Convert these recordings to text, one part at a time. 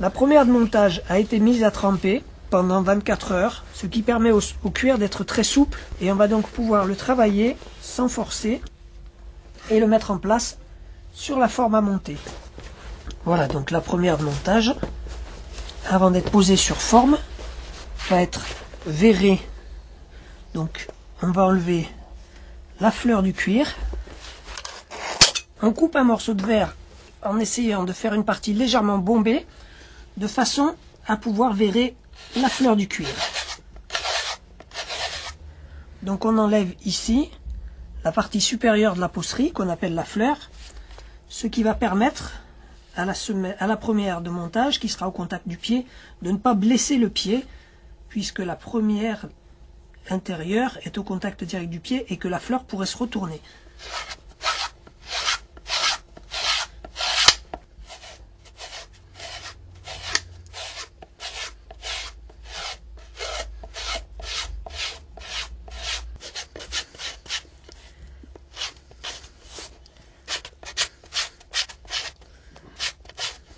La première de montage a été mise à tremper pendant 24 heures, ce qui permet au cuir d'être très souple et on va donc pouvoir le travailler sans forcer et le mettre en place sur la forme à monter. Voilà donc la première de montage, avant d'être posée sur forme, va être verrée. Donc on va enlever la fleur du cuir. On coupe un morceau de verre en essayant de faire une partie légèrement bombée, de façon à pouvoir verrer la fleur du cuir. Donc on enlève ici la partie supérieure de la pocerie qu'on appelle la fleur, ce qui va permettre à la première de montage qui sera au contact du pied de ne pas blesser le pied, puisque la première intérieure est au contact direct du pied et que la fleur pourrait se retourner.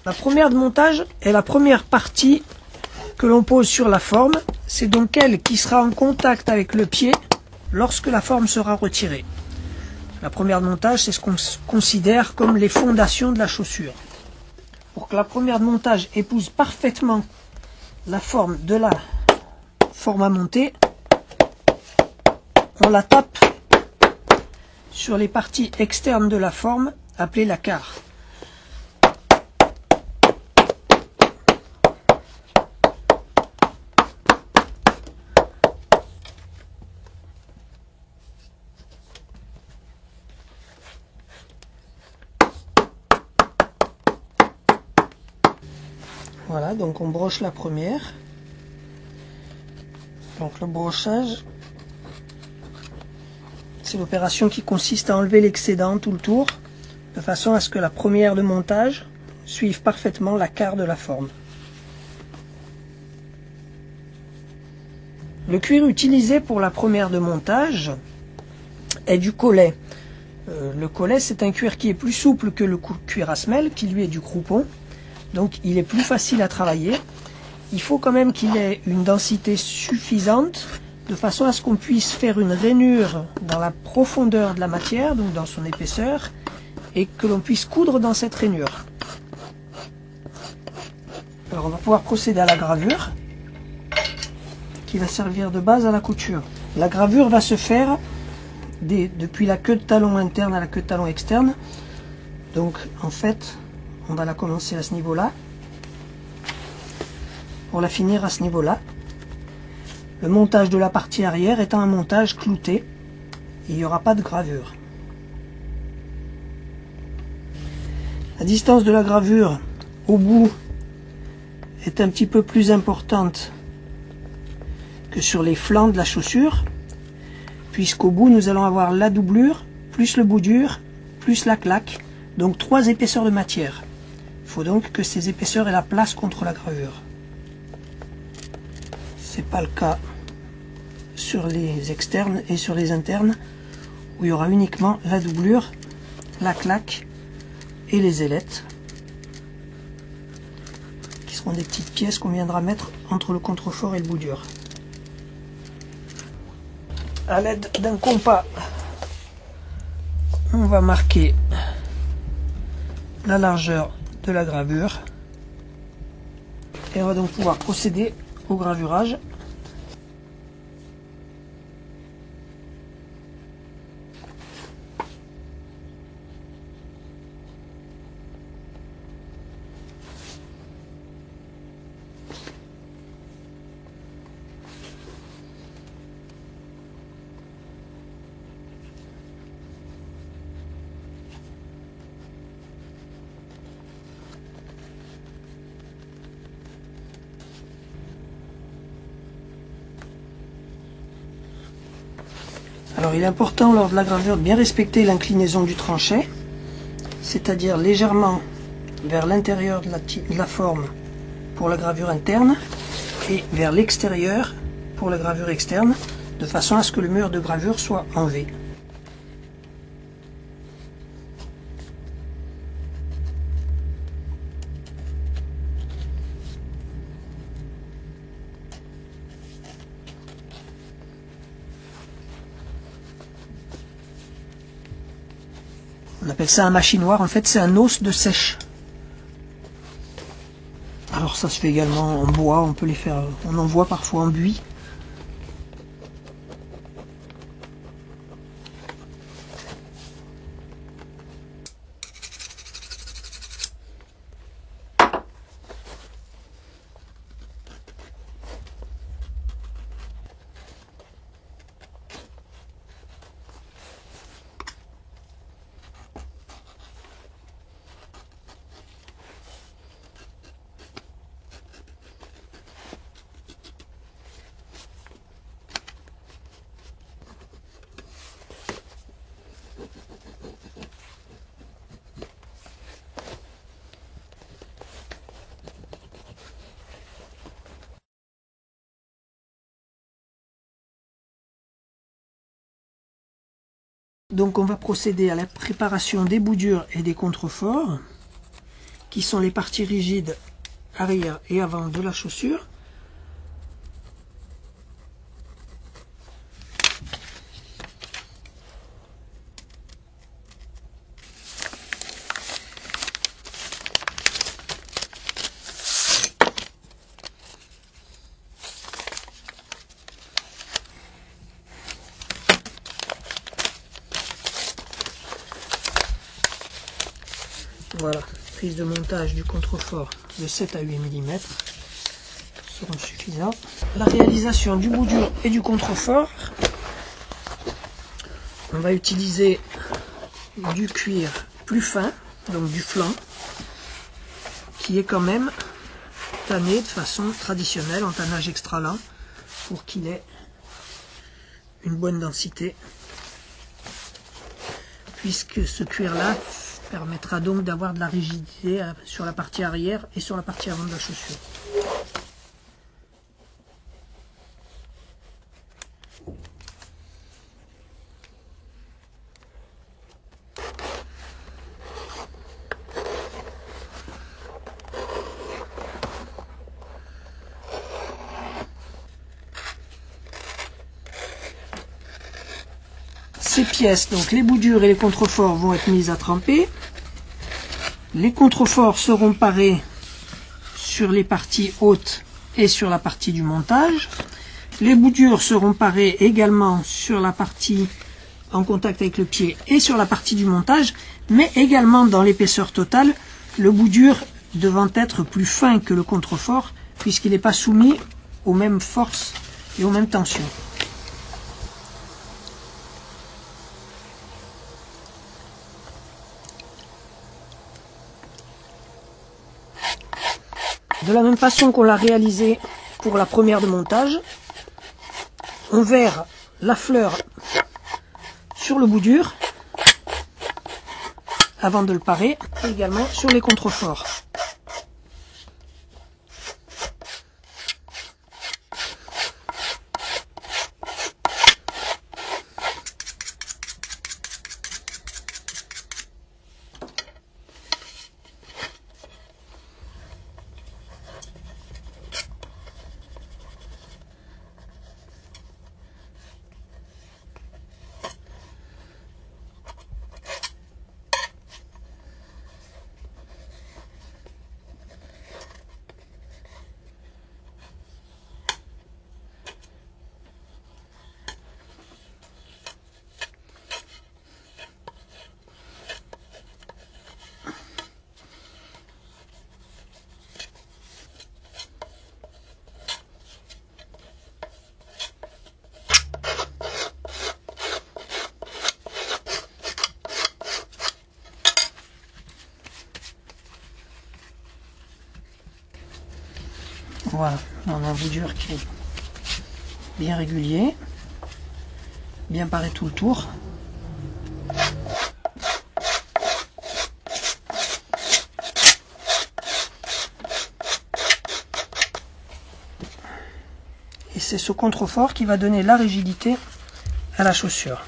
La première de montage est la première partie que l'on pose sur la forme. C'est donc elle qui sera en contact avec le pied lorsque la forme sera retirée. La première de montage, c'est ce qu'on considère comme les fondations de la chaussure. Pour que la première de montage épouse parfaitement la forme de la forme à monter, on la tape sur les parties externes de la forme, appelées la carre. Voilà, donc on broche la première. Donc le brochage, c'est l'opération qui consiste à enlever l'excédent tout le tour, de façon à ce que la première de montage suive parfaitement la carre de la forme. Le cuir utilisé pour la première de montage est du collet. Le collet, c'est un cuir qui est plus souple que le cuir à semelle, qui lui est du croupon. Donc il est plus facile à travailler. Il faut quand même qu'il ait une densité suffisante, de façon à ce qu'on puisse faire une rainure dans la profondeur de la matière, donc dans son épaisseur, et que l'on puisse coudre dans cette rainure. Alors on va pouvoir procéder à la gravure, qui va servir de base à la couture. La gravure va se faire depuis la queue de talon interne à la queue de talon externe. Donc en fait, on va la commencer à ce niveau-là, pour la finir à ce niveau-là. Le montage de la partie arrière étant un montage clouté, il n'y aura pas de gravure. La distance de la gravure au bout est un petit peu plus importante que sur les flancs de la chaussure, puisqu'au bout nous allons avoir la doublure, plus le bout dur, plus la claque, donc 3 épaisseurs de matière. Il faut donc que ces épaisseurs aient la place contre la gravure. C'est pas le cas sur les externes et sur les internes, où il y aura uniquement la doublure, la claque et les ailettes, qui seront des petites pièces qu'on viendra mettre entre le contrefort et le bout dur. À l'aide d'un compas, on va marquer la largeur de la gravure et on va donc pouvoir procéder au gravurage. Alors il est important lors de la gravure de bien respecter l'inclinaison du tranchet, c'est-à-dire légèrement vers l'intérieur de la forme pour la gravure interne et vers l'extérieur pour la gravure externe, de façon à ce que le mur de gravure soit en V. On appelle ça un machinoir, en fait c'est un os de sèche. Alors ça se fait également en bois, on peut les faire, on en voit parfois en buis. Donc on va procéder à la préparation des boudures et des contreforts, qui sont les parties rigides arrière et avant de la chaussure. Voilà, prise de montage du contrefort de 7 à 8 mm seront suffisants. La réalisation du boudure et du contrefort, on va utiliser du cuir plus fin, donc du flanc, qui est quand même tanné de façon traditionnelle, en tannage extra lent, pour qu'il ait une bonne densité, puisque ce cuir-là permettra donc d'avoir de la rigidité sur la partie arrière et sur la partie avant de la chaussure. Ces pièces, donc les boudures et les contreforts, vont être mises à tremper. Les contreforts seront parés sur les parties hautes et sur la partie du montage. Les boudures seront parées également sur la partie en contact avec le pied et sur la partie du montage, mais également dans l'épaisseur totale, le boudure devant être plus fin que le contrefort, puisqu'il n'est pas soumis aux mêmes forces et aux mêmes tensions. De la même façon qu'on l'a réalisé pour la première de montage, on verre la fleur sur le boudure avant de le parer, et également sur les contreforts. Voilà, on a un boudure qui est bien régulier, bien paré tout le tour. Et c'est ce contrefort qui va donner la rigidité à la chaussure.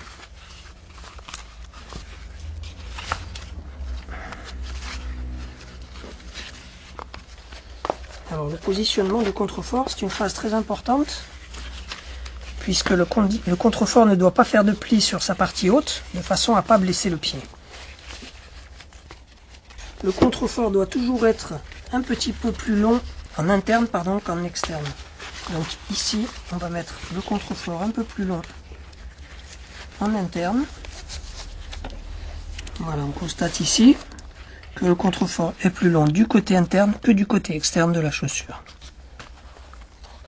Alors le positionnement du contrefort, c'est une phase très importante, puisque le contrefort ne doit pas faire de pli sur sa partie haute, de façon à ne pas blesser le pied. le contrefort doit toujours être un petit peu plus long en interne qu'en externe. Donc ici, on va mettre le contrefort un peu plus long en interne. Voilà, on constate ici que le contrefort est plus long du côté interne que du côté externe de la chaussure.